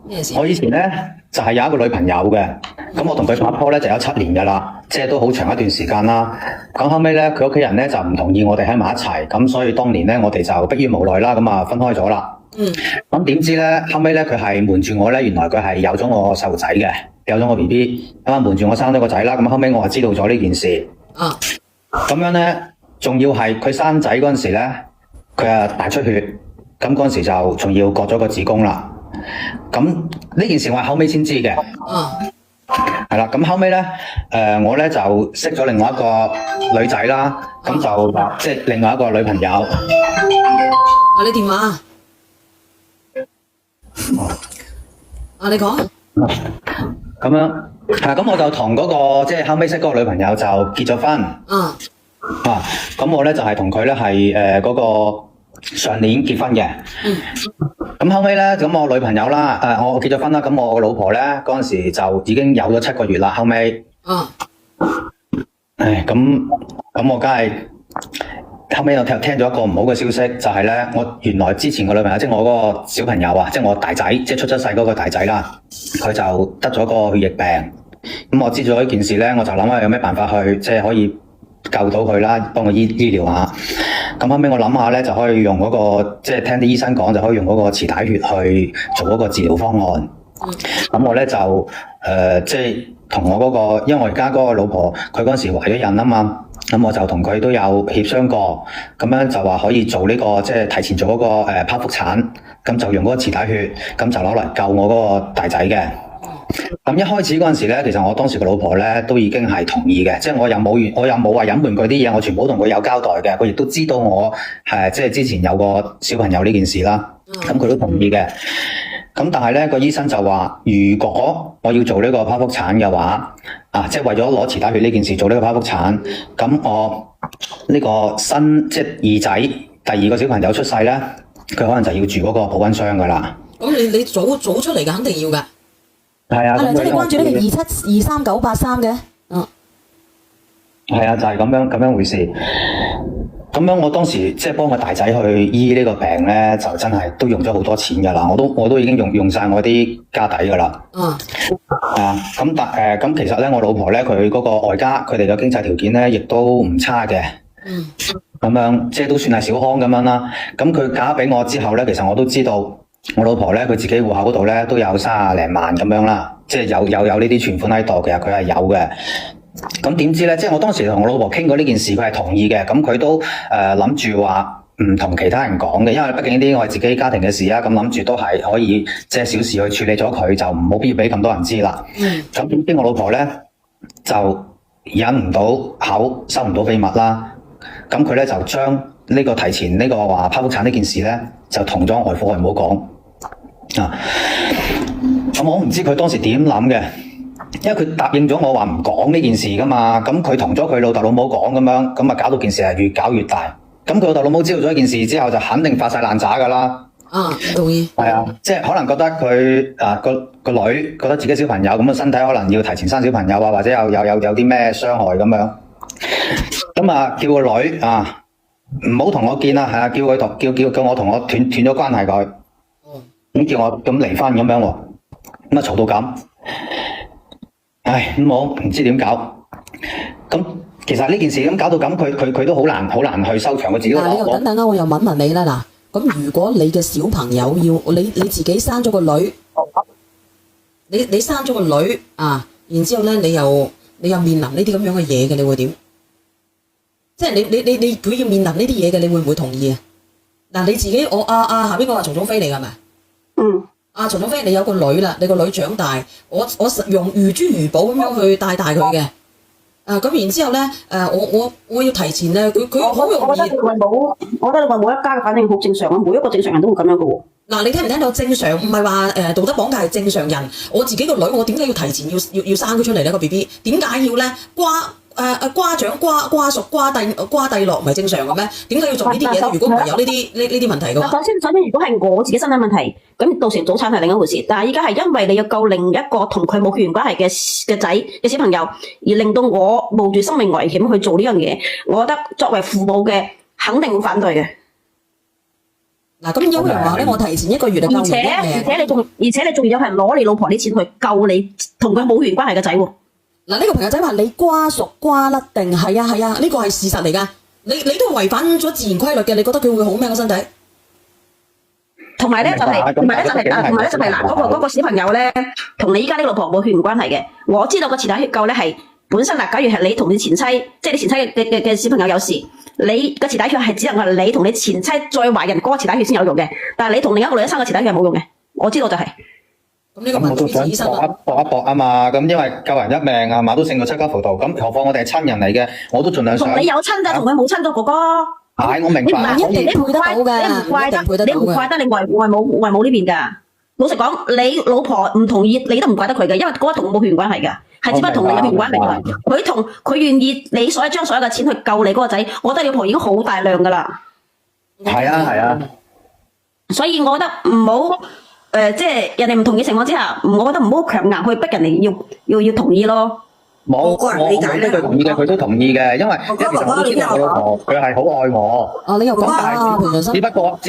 咩事？我以前咧就係有一個女朋友嘅，咁我同佢拍拖咧就有7年噶啦，即係都好長一段時間啦。咁後尾咧佢屋企人咧就唔同意我哋喺埋一齊，咁所以當年咧我哋就迫於無奈啦，咁啊分開咗啦。咁點知咧後尾咧佢係瞞住我咧，原來佢係有咗我細路仔嘅，有咗我 BB， 咁啊瞞住我生咗個仔啦。咁後尾我係知道咗呢件事。咁樣咧，仲要係佢生仔嗰陣時咧，佢啊大出血，咁嗰陣時就仲要割咗個子宮啦。咁呢件事我係後尾先知嘅。係啦，咁後尾咧，我咧就識咗另外一個女仔啦，咁就即係另外一個女朋友。你電話你講。咁樣咁我就同嗰個即係後尾識嗰個女朋友就結咗婚。咁我咧就係同佢咧係嗰個上年結婚嘅。咁後尾咧，咁我女朋友啦，我結咗婚啦，咁我個老婆咧嗰陣時就已經有咗7個月啦。後尾，咁我梗係後尾我聽咗一個唔好嘅消息，就係咧，我原來之前個女朋友，即係我嗰個小朋友啊，即係我大仔，即係出咗世嗰個大仔啦，佢就得咗個血液病。咁我知咗呢件事咧，我就諗下有咩辦法去即係可以救到佢啦，幫佢醫療下。咁後尾我諗下咧，就可以用嗰個即係聽啲醫生講，就可以用嗰個臍帶血去做嗰個治療方案。咁我咧就即係同我嗰個，因為我而家嗰個老婆佢嗰陣時懷咗孕啊嘛，咁我就同佢都有協商過，咁樣就話可以做呢個即係提前做嗰個剖腹產，咁就用嗰個臍帶血，咁就攞嚟救我嗰個大仔嘅。咁一開始嗰陣時咧，其實我當時個老婆咧都已經係同意嘅，即係我又冇話隱瞞佢啲嘢，我全部同佢有交代嘅，佢亦都知道我即係之前有個小朋友呢件事啦，咁佢都同意嘅。咁但係咧個醫生就話，如果我要做呢個剖腹產嘅話，即係為咗攞臍帶血呢件事做呢個剖腹產，咁我呢個即係二仔第2個小朋友出世咧，佢可能就要住嗰個保溫箱噶啦。咁你早出嚟嘅肯定要㗎。係啊，梁仔你關注呢個27233983嘅？係啊，就係咁樣回事。咁樣我當時即係幫個大仔去醫呢個病咧，就真係都用咗好多錢㗎啦。我都已經用晒我啲家底㗎啦。咁其實咧，我老婆咧佢嗰個外家佢哋嘅經濟條件咧，亦都唔差嘅。咁樣即係都算係小康咁樣啦。咁佢嫁俾我之後咧，其實我都知道我老婆咧佢自己戶口嗰度咧都有30零萬咁樣啦，即係有呢啲存款喺度，其實佢係有嘅。咁點知咧？即係我當時同我老婆傾過呢件事，佢係同意嘅。咁佢都諗住話唔同其他人講嘅，因為畢竟呢啲我係自己家庭嘅事啊。咁諗住都係可以即係小事去處理咗佢，就唔好必要俾咁多人知啦。咁點知我老婆咧就忍唔到口，收唔到秘密啦。咁佢咧就將呢個提前呢個話剖腹產呢件事咧，就同咗外父外母講。咁我唔知佢當時點諗嘅。因為佢答應咗我話唔講呢件事噶嘛，咁佢同咗佢老豆老母講咁樣，咁啊搞到件事係越搞越大。咁佢老豆老母知道咗一件事之後，就肯定發晒爛渣噶啦。同意。係啊，即係可能覺得佢個女覺得自己小朋友咁嘅身體可能要提前生小朋友啊，或者有啲咩傷害咁樣。咁啊叫個女唔好同我見啦，叫佢叫我同我斷咗關係佢。咁叫我咁離婚咁樣喎，咁啊嘈到咁。咁我唔知點搞，咁其實呢件事咁搞到咁，佢都好難去收場佢自己。等等我又問你啦，咁如果你嘅小朋友要你自己生咗個女，你生咗個女然之後咧你又面臨呢啲咁樣嘅嘢嘅，你會點？即係你佢要面臨呢啲嘢嘅，你會唔會同意啊？你自己下邊個話曹總飛嚟㗎咪？曹總飛，你有個女啦，你個女長大，我用如珠如寶咁樣去帶大佢嘅，咁然之後咧，我要提前咧，佢好容易。我覺得你話冇一家嘅反應好正常啊，每一個正常人都會咁樣嘅喎。你聽唔聽到正常？唔係話道德綁架係正常人。我自己個女，我點解要提前要生佢出嚟咧？個 BB 點解要咧？瓜長瓜熟瓜蒂落唔係正常嘅咩？點解要做呢啲嘢咧？如果唔係有呢啲問題嘅話，首先，如果係我自己身體問題，咁到時早產係另一回事。但係依家係因為你要救另一個同佢冇血緣關係嘅仔嘅小朋友，而令到我冒住生命危險去做呢樣嘢，我覺得作為父母嘅肯定會反對嘅。嗱，咁有人話咧，我提前1個月就救而且人一命。你仲有係攞你老婆啲錢去救你同佢冇血緣關係嘅仔喎。嗱，呢個朋友仔話你瓜熟瓜甩定係啊，呢個係事實嚟㗎。你都違反咗自然規律嘅，你覺得佢會好咩個身體？同埋咧就係嗱，嗰個小朋友咧，同你依家呢個老婆冇血緣關係嘅。我知道個臍帶血救咧係本身嗱，假如係你同你前妻，即係你前妻嘅小朋友有事，你個臍帶血係只能係你同你前妻再懷孕嗰個臍帶血先有用嘅，但係你同另一個女人生個臍帶血係冇用嘅。我知道就係。咁呢個我都想搏一搏啊嘛，咁因為救人一命係嘛，都勝過七家輔導。咁何況我哋係親人嚟嘅，我都盡量想。同你有親咋，同佢冇親咗哥哥。係，我明白。你唔怪得你外母呢邊㗎。老實講，你老婆唔同意，你都唔怪得佢嘅，因為嗰個同冇血緣關係㗎，係只不過同你有血緣關係㗎。佢願意你將所有嘅錢去救你嗰個仔，我覺得你老婆已經好大量㗎啦。係啊。所以我覺得唔好即係人哋唔同意情況之下，我覺得唔好強硬去逼人哋要同意咯。冇，我每一句同意嘅，佢都同意嘅，因為其實我都知道我老婆佢係好愛我。哦，你又講啊，平常心。只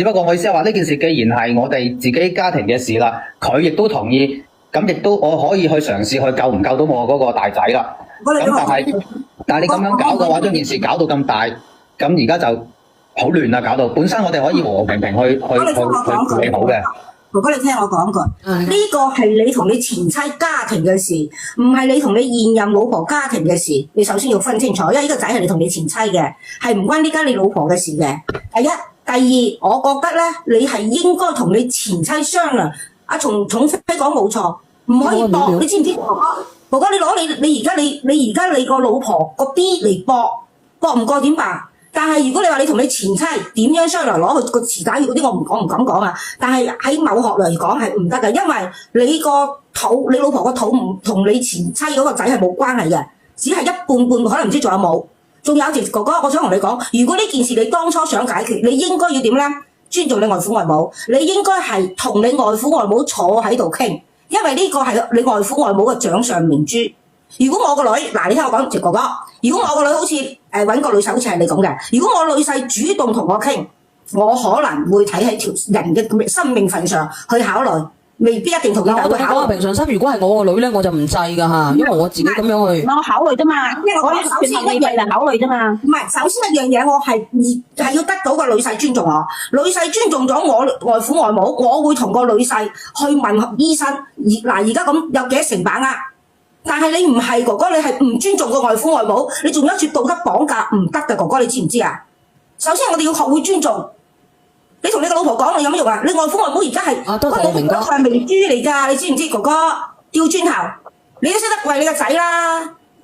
不過我意思係話呢件事，既然係我哋自己家庭嘅事啦，佢亦都同意，咁亦都我可以去嘗試去救唔救到我嗰個大仔啦。咁但係你咁樣搞嘅話，將件事搞到咁大，咁而家就好亂啦，搞到本身我哋可以和和平平去處理好嘅。哥哥，你聽我講句，呢個係你同你前妻家庭嘅事，唔係你同你現任老婆家庭嘅事。你首先要分清楚，因為呢個仔係你同你前妻嘅，係唔關呢家你老婆嘅事嘅。第一，第二，我覺得咧，你係應該同你前妻商量。阿重飛講冇錯，唔可以搏。你知唔知哥哥？你攞你而家你個老婆個 B 嚟搏唔過點辦？但係如果你話你同你前妻點樣商量攞佢個臍帶血嗰啲，我唔敢講啊。但係喺某學嚟講係唔得嘅，因為你老婆個肚唔同你前妻嗰個仔係冇關係嘅，只係一半，可能唔知仲有冇。仲有條哥哥，我想同你講，如果呢件事你當初想解決，你應該要點咧？尊重你外父外母，你應該係同你外父外母坐喺度傾，因為呢個係你外父外母嘅掌上明珠。如果我個女，嗱你聽我講，直哥哥，如果我個女好似揾個女婿，好似係你咁嘅，如果我女婿主動同我傾，我可能會睇喺條人嘅生命份上去考慮，未必一定同你我講平常心，如果係我個女咧，我就唔制㗎嚇，因為我自己咁樣去。我考慮啫嘛，因為我首先一樣考慮啫嘛。唔係，首先一樣嘢，我係要得到個女婿尊重我，女婿尊重咗我外父外母，我會同個女婿去問醫生，而家咁有幾多成把握？但係你唔係哥哥，你係唔尊重個外父外母，你仲有一撮道德綁架，唔得嘅哥哥，你知唔知啊？首先我哋要學會尊重。你同你個老婆講，你有乜用啊？你外父外母而家係明哥，佢係明珠嚟㗎，你知唔知哥哥？調轉頭，你都識得為你個仔啦，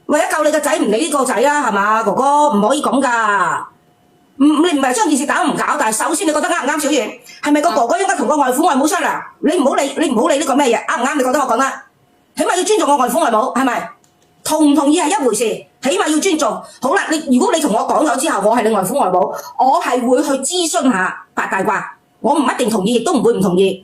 為咗救你個仔唔理呢個仔啦，係嘛？哥哥唔可以咁㗎。你唔係將件事搞唔搞，但係首先你覺得啱唔啱？小月係咪個哥哥應該同個外父外母商量？你唔好理呢個咩嘢，啱唔啱？你覺得我講得？起碼要尊重我外父外母，係咪？同唔同意係一回事，起碼要尊重。好啦，如果你同我講咗之後，我係你外父外母，我係會去諮詢下八大卦。我唔一定同意，亦都唔會唔同意。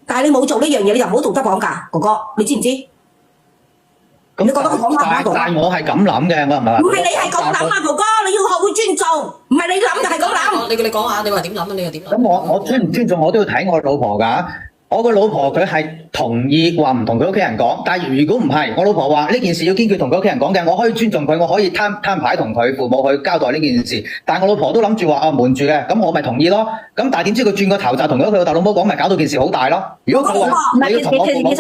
但係你冇做呢樣嘢，你又唔好道德綁架，哥哥，你知唔知？你覺得我講啱唔啱？但係我係咁諗嘅，我唔係話。唔係你係咁諗啊，哥哥，你要學會尊重，唔係你諗就係咁諗。你講下，你話點諗啊？你又點諗？咁我尊唔尊重，我都要睇我老婆㗎。我個老婆佢係同意話唔同佢屋企人講，但係如果唔係，我老婆話呢件事要堅決同佢屋企人講嘅，我可以尊重佢，我可以攤牌同佢父母去交代呢件事。但係我老婆都諗住話瞞住嘅，咁我咪同意咯。咁但係點知佢轉個頭就同咗佢老豆老母講，咪搞到件事好大咯。如果佢話你要同我父母講，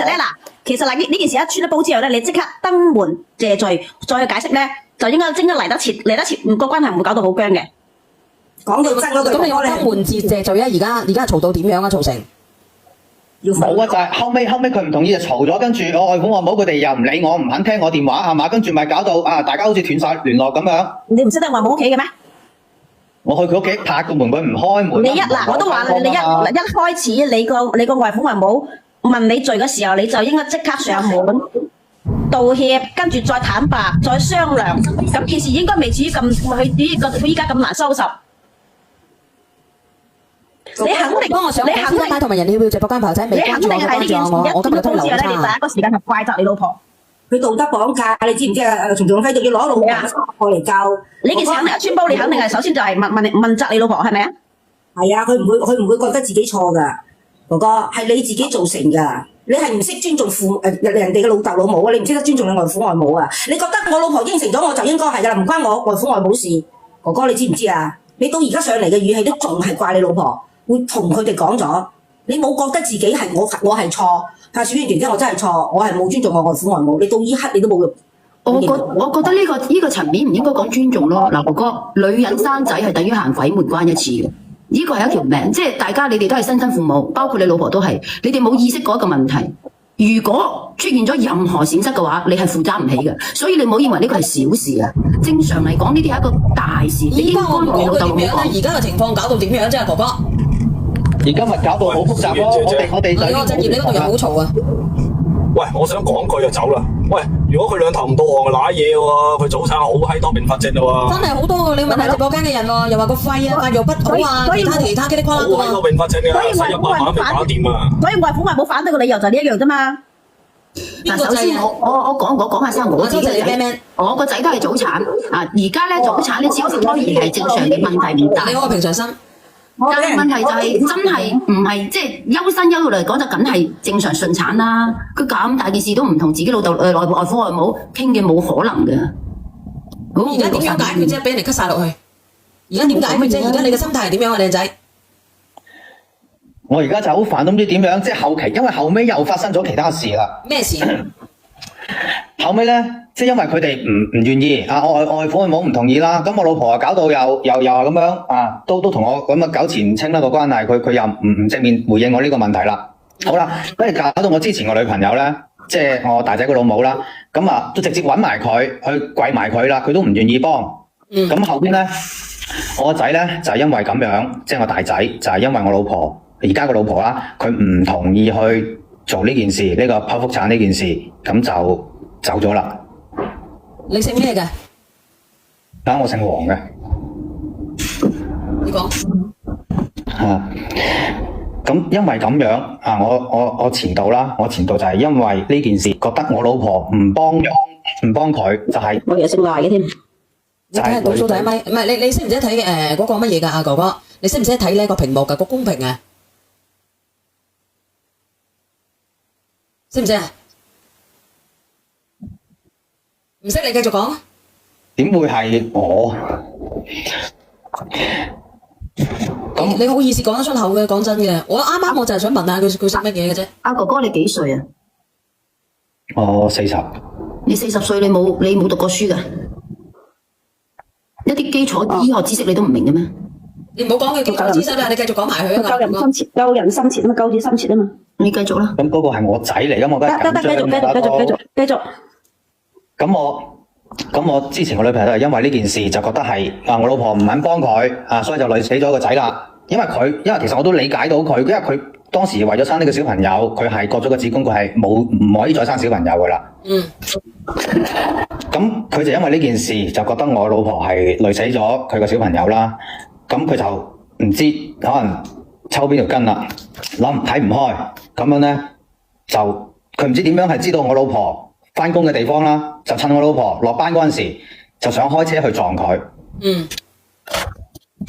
其實呢件事一穿咗煲之後咧，你即刻登門謝罪，再去解釋咧，就應該嚟得切，個關係唔會搞到好僵嘅。講到真嗰句，咁你有登門謝罪啊？而家嘈到點樣啊？嘈成？冇啊，就係後尾佢唔同意就嘈咗，跟住我外父外母佢哋又唔理我，唔肯聽我電話係嘛，跟住咪搞到大家好似斷晒聯絡咁樣。你唔識得外母屋企嘅咩？我去佢屋企拍個門，佢唔開門。我都話你一開始你個外父外母問你罪嘅時候，你就應該即刻上門道歉，跟住再坦白，再商量，咁件事應該未至於佢依家咁難收拾。你肯定幫我上，你肯定同埋人哋要直播間朋友仔未關注我，關注我今日都留差。你第一個時間就怪責你老婆，佢道德綁架，你知唔知啊？從仲輝仲要攞老婆過嚟救。呢件事肯定一穿煲，你肯定係首先就係問責你老婆，係咪啊？係啊，佢唔會覺得自己錯㗎，哥哥係你自己造成㗎。你係唔識尊重人哋嘅老豆老母啊！你唔識得尊重你外父外母啊！你覺得我老婆應承咗我就應該係㗎啦，唔關我外父外母事。哥哥你知唔知啊？你到而家上嚟嘅語氣都仲係怪你老婆，會同佢哋講咗，你冇覺得自己係我係錯？阿小娟姐姐我真係錯，我係冇尊重我外父外母。你到呢刻你都冇用。我覺得呢個層面唔應該講尊重咯。嗱，哥哥，女人生仔係等於行鬼門關一次嘅。呢個係一條命，即係大家你哋都係新生父母，包括你老婆都係，你哋冇意識過一個問題。如果出現咗任何閃失嘅話，你係負責唔起嘅，所以你唔好認為呢個係小事啊。正常嚟講，呢啲係一個大事，你應該同你老豆老母講。而家嘅情況搞到點樣啫，哥哥？而家咪搞到好複雜咯。我哋你個職業你嗰度又好嘈啊！喂，我想講句就走啦。喂，如果佢兩頭唔到岸，瀨嘢喎，佢早產好閪多併發症嘞喎。真係好多喎！你問下直播間嘅人喎，又話個肺啊、發育不好啊，其他嘅啲瓜啦好閪多併發症㗎，使100萬未搞掂啊！所以外父外母反對嘅理由就係呢一樣啫嘛。嗱，首先我講下先，我自己嘅仔，我個仔都係早產啊！而家咧早產咧，只要胎兒係正常嘅問題唔大。你嗰個平常心。但係問題就係真係唔係即係優生優育嚟講就梗係正常順產啦。佢咁大件事都唔同自己老豆外父外母傾嘅，冇可能嘅。而家點樣解決啫？俾人哋 cut 晒落去。而家點解決啫？而家你嘅心態係點樣啊，靚仔？我而家就好煩，都唔知點樣。即係後期，因為後尾又發生咗其他事啦。咩事？後尾咧，即係因為佢哋唔願意啊，我外父外母唔同意啦，咁我老婆又搞到又咁樣啊，都同我咁啊糾纏唔清啦個關係，佢又唔正面回應我呢個問題啦。好啦，跟住搞到我之前個女朋友咧，即係我大仔個老母啦，咁啊都直接揾埋佢去跪埋佢啦，佢都唔願意幫。咁後邊咧，我個仔咧就係因為咁樣，即係我大仔就係因為我老婆而家個老婆啦，佢唔同意去做呢件事，呢個剖腹產呢件事，咁就走咗啦。你姓咩嘅？我姓黃嘅。你講。咁因為咁樣啊，我前度啦，我前度就係因為呢件事，覺得我老婆唔幫佢，就係我又姓賴嘅添。你睇下倒數第一咪，唔係你識唔識睇嗰個乜嘢㗎？阿哥哥，你識唔識睇呢個屏幕㗎？個公屏啊，識唔識啊？唔識你繼續講。點會係我？你好意思講得出口嘅，講真嘅，我啱啱我就係想問下佢識乜嘢嘅啫。阿哥哥你幾歲啊？我40。你40歲，你冇讀過書㗎？一啲基礎醫學知識你都唔明嘅咩？你唔好講佢基礎知識啦，你繼續講埋佢啊！救人心切啊嘛，救子心切啊嘛。你繼續啦。咁嗰個係我仔嚟㗎嘛，我梗係緊張。繼續。咁我之前個女朋友都係因為呢件事就覺得係我老婆唔肯幫佢啊，所以就累死咗個仔啦。因為其實我都理解到佢，因為佢當時為咗生呢個小朋友，佢係割咗個子宮，佢係唔可以再生小朋友噶啦。咁佢就因為呢件事就覺得我老婆係累死咗佢個小朋友啦。咁佢就唔知可能抽邊條筋啦，睇唔開，咁樣咧就佢唔知點樣係知道我老婆返工嘅地方啦，就趁我老婆落班嗰陣時，就想開車去撞佢。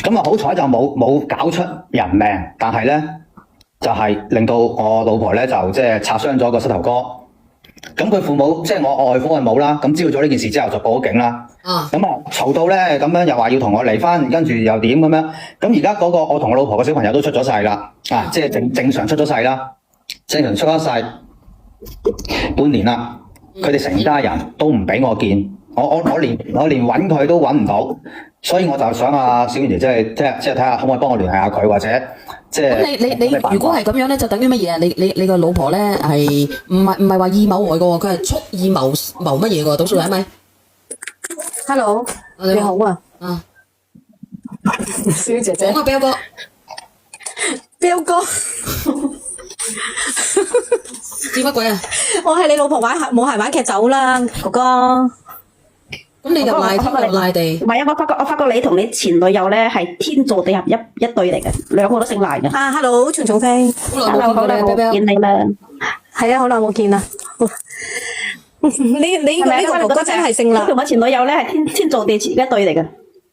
咁啊好彩就冇搞出人命，但係咧就係令到我老婆咧就即係擦傷咗個膝頭哥。咁佢父母即係我外父外母啦，咁知道咗呢件事之後就報咗警啦。咁啊嘈到咧咁樣又話要同我離婚，跟住又點咁樣。咁而家嗰個我同我老婆嘅小朋友都出咗世啦，即係正常出咗世啦，正常出咗世半年啦。佢哋成家人都唔俾我見，我連揾佢都揾唔到，所以我就想小娟姐即係睇下可唔可以幫我聯繫下佢，或者即係。咁你如果係咁樣咧，就等於乜嘢啊？你個老婆咧係唔係話意謀外嘅喎？佢係蓄意謀乜嘢嘅喎？倒數係咪 ？Hello，你好啊。小姐姐。講啊，彪哥。彪哥。知乜鬼啊？我係你老婆冇鞋玩劇走啦，哥哥。咁你又賴天又賴地？唔係啊，我發覺你同你前女友咧係天造地合一對嚟嘅，兩個都姓賴嘅。Hello，蟲蟲飛。好耐冇見你啦。係啊，好耐冇見啦。呢個哥哥真係姓賴。同我前女友咧係天造地設一對嚟嘅。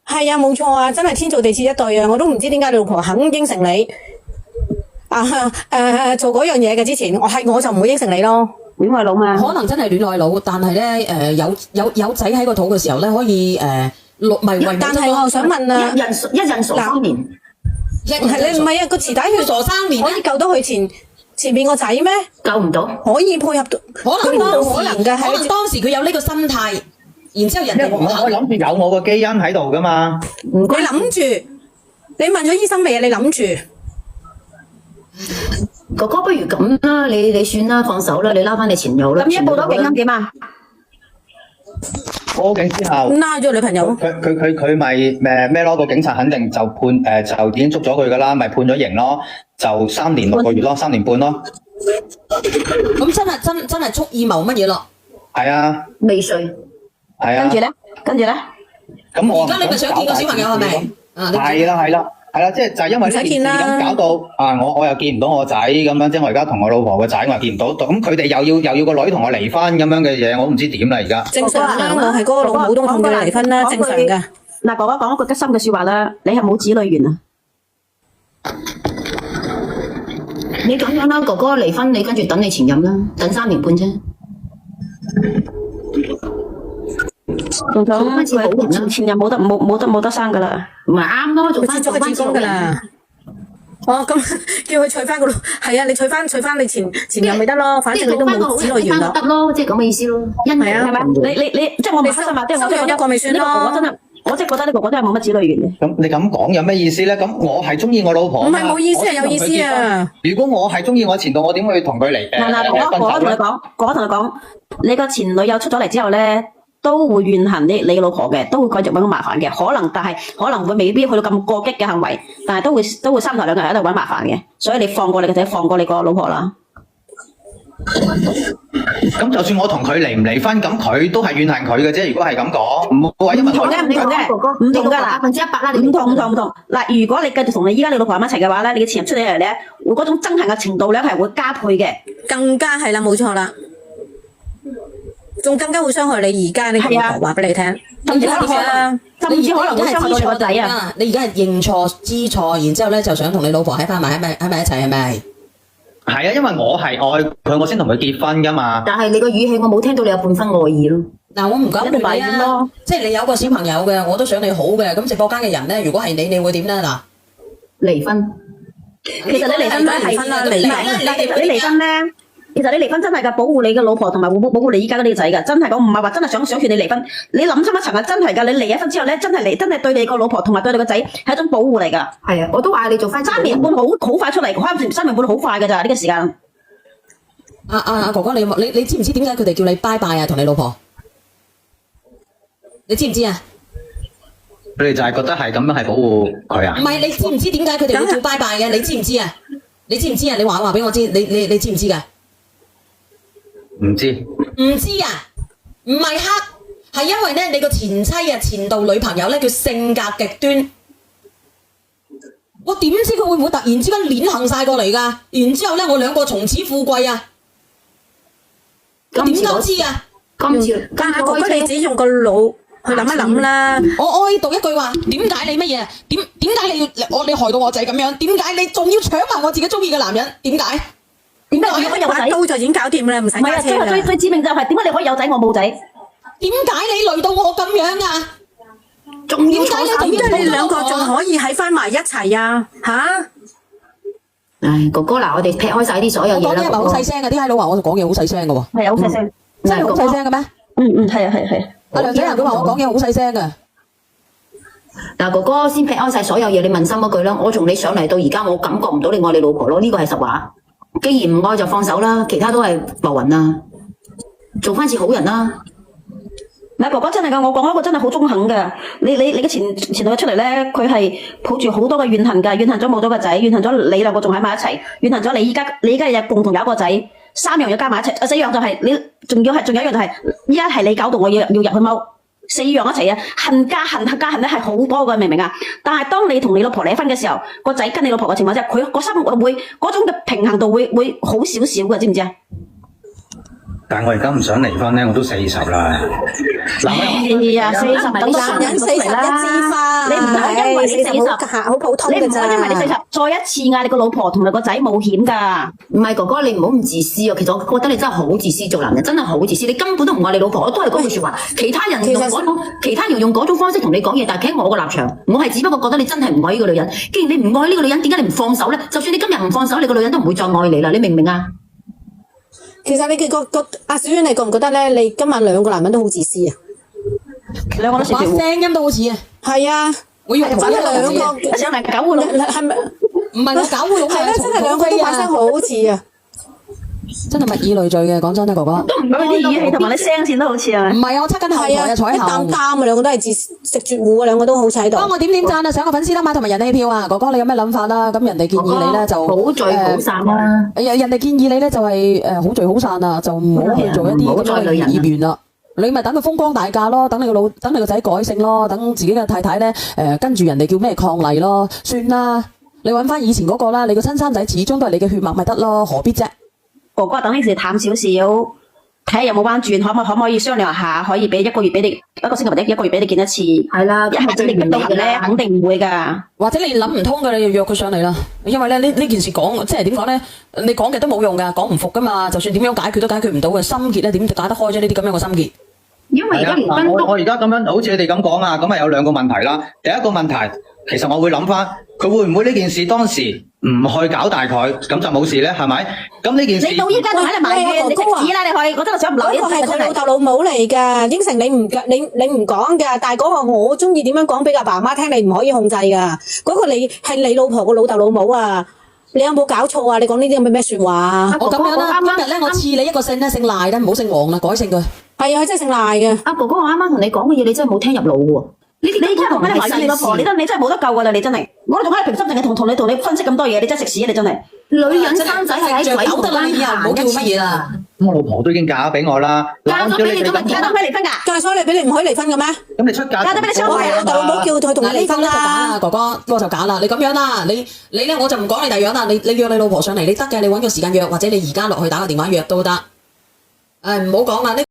係啊，冇錯啊，真係天造地設一對啊！我都唔知點解你老婆肯應承你做嗰樣嘢嘅之前，我就唔會應承你咯。戀愛腦嘛，可能真係戀愛腦，但係咧有仔喺個肚嘅時候咧，可以但係我又想問啊，一人傻3年，係你唔係啊個臍帶血傻3年可以救到佢前邊個仔咩？救唔到。可以配合到，可能可能嘅可能當時佢有呢個心態，然之後人哋唔我肯。諗住有我個基因喺度噶嘛。你諗住，你問咗醫生未啊？你諗住？哥哥不如咁啦，你算啦，放手啦，你拉翻你前友啦。咁一報到警咁點啊？報警之後，拉咗女朋友。佢咪咩咯？個警察肯定就判就已經捉咗佢噶啦，咪判咗刑咯，就3年6個月咯，3年半咯。咁真係蓄意謀乜嘢咯？係啊，未遂。係啊。跟住咧，咁我而家你咪想見個小朋友係咪？係啦，即係就係因為呢件事咁搞到我又見唔到我仔咁樣，即係我而家同我老婆個仔我又見唔到，咁佢哋又要個女同我離婚咁樣嘅嘢，我唔知點啦而家。正常啦，我係嗰個老母都同佢離婚啦，正常嘅。嗱，哥哥講一句吉心嘅說話啦，你係冇子女緣啊？你咁樣啦，哥哥離婚，你跟住等你前任啦，等3年半啫。仲想佢前任冇得生噶啦，咪啱咯，做翻佢接咗個子宮噶啦。哦，咁叫佢娶翻個，係啊，你娶翻你前任咪得咯，反正你都冇子女緣咯。得咯，即係咁嘅意思咯。係啊，係咪？你即係我唔開心啊！即係我真係覺得一個咪算咯。我真係覺得呢個哥哥真係冇乜子女緣嘅。咁你咁講有咩意思咧？咁我係中意我老婆。唔係冇意思，係有意思啊！如果我係中意我前度，我點會同佢離？哥哥同你講，你個前女友出咗嚟之後咧，都會怨恨你老婆嘅，都會繼續揾麻煩嘅。但係可能會未必去到咁過激嘅行為，但係都會三頭兩頭喺度揾麻煩嘅。所以你放過你個仔，放過你個老婆啦。咁就算我同佢離唔離婚，咁佢都係怨恨佢嘅啫。如果係咁講，唔會話因為唔同㗎嗱100%啦，唔同。嗱，如果你繼續同你依家你老婆喺埋一齊嘅話咧，你嘅前任出嚟咧，會嗰種憎恨嘅程度咧係會加倍嘅，更加係啦，冇錯啦，仲更加會傷害你而家你老婆話俾你聽，甚至可能會傷害到你個仔啊！你而家係認錯知錯，然之後咧就想同你老婆喺埋一齊係咪？係啊，因為我係愛佢，我先同佢結婚噶嘛。但係你個語氣我冇聽到你有半分愛意咯。嗱，我唔敢勸你啊，即係你有個小朋友嘅，我都想你好嘅。咁直播間嘅人咧，如果係你會點咧？嗱，離婚。其實你離婚咧係你離婚咧，其實你離婚真係噶，保護你嘅老婆同埋保護你依家嗰啲仔噶，真係講唔係話真係想勸你離婚。你諗深一層啊，真係噶，你離咗婚之後咧，真係對你個老婆同埋對你個仔係一種保護嚟噶。係啊，我都話你做翻3年半好快出嚟，3年半好快噶咋呢個時間。哥哥，你知唔知點解佢哋叫你拜拜啊？同你老婆，你知唔知啊？佢哋就係覺得係咁樣係保護佢啊？唔係，你知唔知點解佢哋會叫拜拜嘅？你知唔知啊？你知唔知啊？你話俾我知，你知唔知噶？唔知。唔知啊？唔係黑，係因為咧你個前妻啊、前度女朋友咧，叫性格極端。我點知佢會唔會突然之間鏈行晒過嚟噶？然之後咧，我兩個從此富貴啊！我點都知啊！今次哥哥你自己用個腦去諗一諗啦。我可以讀一句話，點解你乜嘢？點解你害到我仔咁樣？點解你仲要搶埋我自己中意嘅男人？點解？點解我可以有仔？刀就已經搞掂啦，唔使加車啦。最致命就係點解你可以有仔我冇仔？點解你累到我咁樣啊？仲要點解你兩個仲可以喺翻埋一齊啊？吓？唉，哥哥嗱，我哋劈開晒啲所有嘢啦。我講嘢係咪好細聲嘅？啲閪佬話我講嘢好細聲嘅喎。係啊，好細聲。真係好細聲嘅咩？係啊。阿梁仔人佢話我講嘢好細聲嘅。嗱，哥哥先劈開晒所有嘢，你問心嗰句啦。我從你上嚟到而家，我感覺唔到你愛你老婆咯，呢個係實話。既然唔愛就放手啦，其他都係浮雲啦，做翻次好人啦。嗱，哥哥真係噶，我講一個真係好中肯嘅。你嘅前女友出嚟咧，佢係抱住好多嘅怨恨噶，怨恨咗冇咗個仔，怨恨咗你兩個仲喺埋一齊，怨恨咗你依家有共同有一個仔，3樣要加埋一齊，4樣就係你，仲有一樣就係依家係你搞到我要入去踎，4樣一齊啊，恨加恨咧係好多嘅，明唔明啊？但係當你同你老婆離婚嘅時候，個仔跟你老婆嘅情況之下，佢個心會嗰種嘅平衡度會好少少嘅，知唔知啊？但係我而家唔想離婚咧，我都40啦。嗱，係啊，40咁男人41枝花，你唔係因為你40好普通你唔嘅咋。係因為你40再一次嗌你個老婆同埋個仔冒險㗎。唔係哥哥，你唔好咁自私啊！其實我覺得你真係好自私，做男人真係好自私。你根本都唔愛你老婆，我都係嗰句説話。其他人用嗰種方式同你講嘢，但係企喺我個立場，我係只不過覺得你真係唔愛呢個女人。既然你唔愛呢個女人，點解你唔放手咧？就算你今日唔放手，你個女人都唔會再愛你啦。你明唔明啊？其實你阿小娟，你覺唔覺得咧？你今晚兩個男人都好自私啊？兩個都把聲音都好似啊！係啊，我以為真係兩個上嚟搞糊弄，係咪？唔係我搞烏龍係啦，真係兩個都把聲好似啊！真係物以類聚嘅，講真啦，哥哥。都唔講啲語氣同埋你聲線都好似啊！唔係啊，我側緊後台啊，坐喺一擔後。擔啊，兩個都係食絕戶啊，兩個都好似喺度。幫我點讚啊！上個粉絲啦，買同埋人氣票啊！哥哥你有咩諗法啦？咁人哋建議你咧就好聚好散啦。人哋建議你咧就係好聚好散啊，就唔好去做一啲咁樣嘅孽緣啦。你咪等佢風光大嫁咯，等你個仔改姓咯，等自己嘅太太咧跟住人哋叫咩伉儷咯，算啦。你揾翻以前嗰個啦，你個親生仔始終都係你嘅血脈咪得咯，何必啫？哥哥等呢時淡少少，睇下有冇彎轉，可唔可以商量下，可以俾一個月俾你一個星期或者一個月俾你見一次。係啦，一下子你唔到嘅咧，肯定唔會㗎。或者你諗唔通嘅，你就約佢上嚟啦。因為咧呢件事講即係點講咧，你講嘅都冇用㗎，講唔服㗎嘛。就算點樣解決都解決唔到嘅，心結咧點解得開啫？呢啲咁樣嘅心結。因為而家連婚我而家咁樣好似你哋咁講啊，咁係有兩個問題啦。第一個問題，其實我會諗翻，佢會唔會呢件事當時唔去搞大佢，咁就冇事咧？係咪？咁呢件事你到依家仲喺度埋怨，你食屎啦！你去，我真係想唔留你。嗰個係佢老豆老母嚟㗎，應承你唔講㗎，但係嗰個我中意點樣講俾阿爸媽聽，你唔可以控制㗎。嗰個係你老婆個老豆老母啊！你有冇搞錯啊？你講呢啲咁嘅咩説話啊？我咁樣啦，今日咧我賜你一個姓咧，姓賴啦，唔好姓黃啦，改姓佢。係啊，佢真係姓賴嘅。阿哥哥，我啱啱同你講嘅嘢，你真係冇聽入腦喎。你而家同你懷疑你老婆，你真係冇得救㗎啦！你真係，我仲喺度平心靜氣同你分析咁多嘢，你真係食屎啊！你真係。女人生仔係喺鬼門得啦，你以後唔好叫乜嘢啦。咁我老婆都已經嫁咗俾我啦，嫁咗俾你，咁咪嫁到俾離婚㗎？嫁咗你俾你唔可以離婚嘅咩？咁你出嫁嫁咗俾你雙倍啊！老豆老母叫佢同你離婚啦。哥哥呢個就假啦。你咁樣啦，你咧我就唔講你第樣啦。你約你老婆上嚟，你得嘅，你揾個時間約，或者你而家落去打個電話約都得。唔好講啦。